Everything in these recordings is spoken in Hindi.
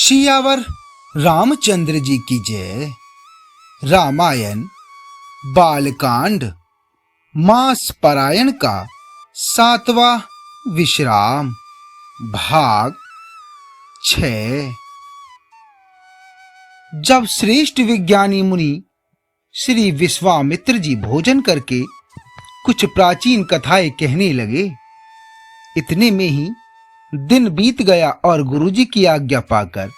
सियावर रामचंद्र जी की जय। रामायण बालकांड मास पारायण का 7वां विश्राम भाग 6। जब श्रेष्ठ विज्ञानी मुनि श्री विश्वामित्र जी भोजन करके कुछ प्राचीन कथाएं कहने लगे, इतने में ही दिन बीत गया और गुरुजी की आज्ञा पाकर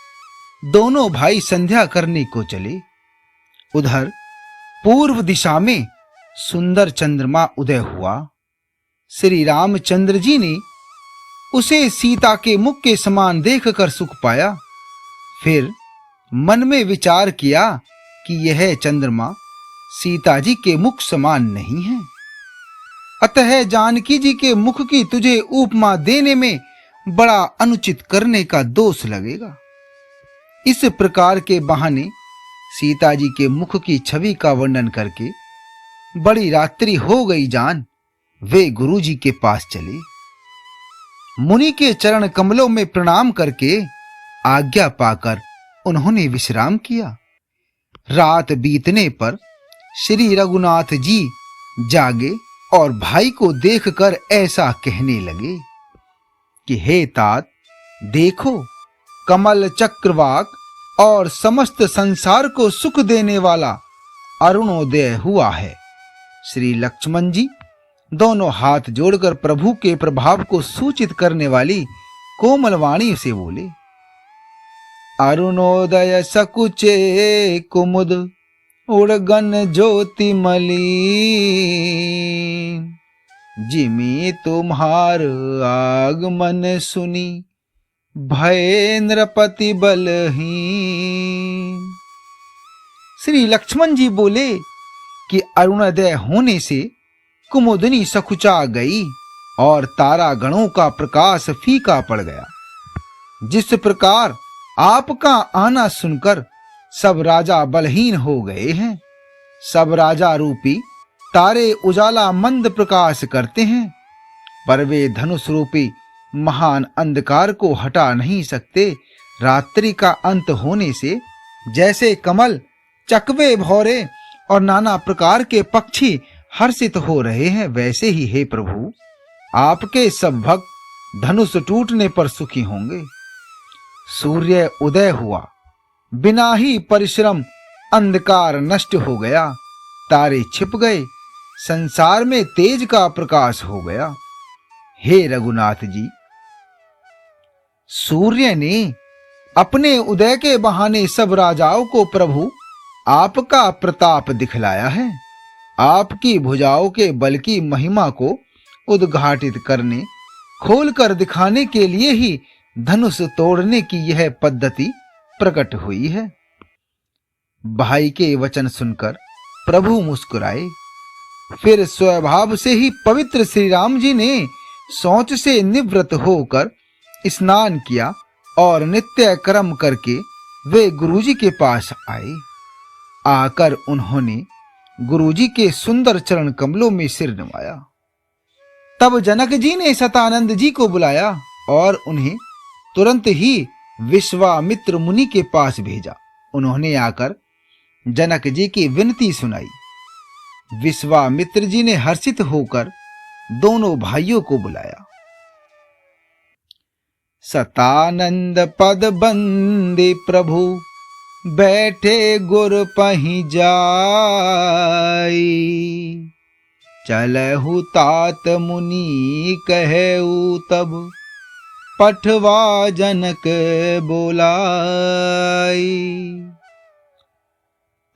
दोनों भाई संध्या करने को चले। उधर पूर्व दिशा में सुंदर चंद्रमा उदय हुआ। श्री रामचंद्र जी ने उसे सीता के मुख के समान देखकर सुख पाया। फिर मन में विचार किया कि यह चंद्रमा सीता जी के मुख समान नहीं है, अतः जानकी जी के मुख की तुझे उपमा देने में बड़ा अनुचित करने का दोष लगेगा। इस प्रकार के बहाने सीता जी के मुख की छवि का वर्णन करके बड़ी रात्रि हो गई जान वे गुरु जी के पास चले। मुनि के चरण कमलों में प्रणाम करके आज्ञा पाकर उन्होंने विश्राम किया। रात बीतने पर श्री रघुनाथ जी जागे और भाई को देखकर ऐसा कहने लगे कि हे तात, देखो कमल चक्रवाक और समस्त संसार को सुख देने वाला अरुणोदय हुआ है। श्री लक्ष्मण जी दोनों हाथ जोड़कर प्रभु के प्रभाव को सूचित करने वाली कोमल वाणी से बोले, अरुणोदय सकुचे कुमुद उड़गन ज्योतिमली, जिमी तुम्हार आगमन सुनी भय नृपति बलहीन। श्री लक्ष्मण जी बोले कि अरुणोदय होने से कुमुदनी सकुचा गई और तारा गणों का प्रकाश फीका पड़ गया। जिस प्रकार आपका आना सुनकर सब राजा बलहीन हो गए हैं। सब राजा रूपी तारे उजाला मंद प्रकाश करते हैं, पर वे धनुष रूपी महान अंधकार को हटा नहीं सकते। रात्रि का अंत होने से जैसे कमल चकवे भौरे और नाना प्रकार के पक्षी हर्षित हो रहे हैं, वैसे ही हे प्रभु आपके सब भक्त धनुष टूटने पर सुखी होंगे। सूर्य उदय हुआ, बिना ही परिश्रम अंधकार नष्ट हो गया, तारे छिप गए, संसार में तेज का प्रकाश हो गया। हे रघुनाथ जी, सूर्य ने अपने उदय के बहाने सब राजाओं को प्रभु आपका प्रताप दिखलाया है। आपकी भुजाओं के बल की महिमा को उद्घाटित करने, खोलकर दिखाने के लिए ही धनुष तोड़ने की यह पद्धति प्रकट हुई है। भाई के वचन सुनकर प्रभु मुस्कुराए। फिर स्वभाव से ही पवित्र श्री राम जी ने शौच से निवृत्त होकर स्नान किया और नित्य कर्म करके वे गुरुजी के पास आए। आकर उन्होंने गुरुजी के सुंदर चरण कमलों में सिर नवाया। तब जनक जी ने सतानंद जी को बुलाया और उन्हें तुरंत ही विश्वामित्र मुनि के पास भेजा। उन्होंने आकर जनक जी की विनती सुनाई। विश्वामित्र जी ने हर्षित होकर दोनों भाइयों को बुलाया। सतानंद पद बंदे प्रभु बैठे गुर पहि जाई, चलहु तात मुनि कहऊ तब पठवा जनक बोलाई।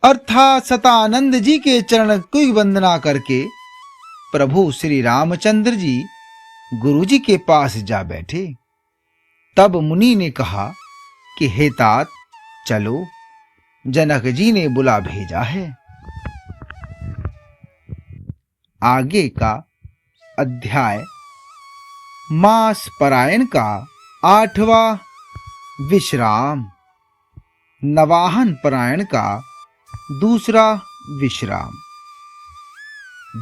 अर्थात सतानंद जी के चरण की वंदना करके प्रभु श्री रामचंद्र जी गुरु जी के पास जा बैठे। तब मुनि ने कहा कि हे तात, चलो जनक जी ने बुला भेजा है। आगे का अध्याय मास पारायण का 8वां विश्राम, नवाहन पारायण का 2रा विश्राम।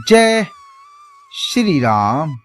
जय श्री राम।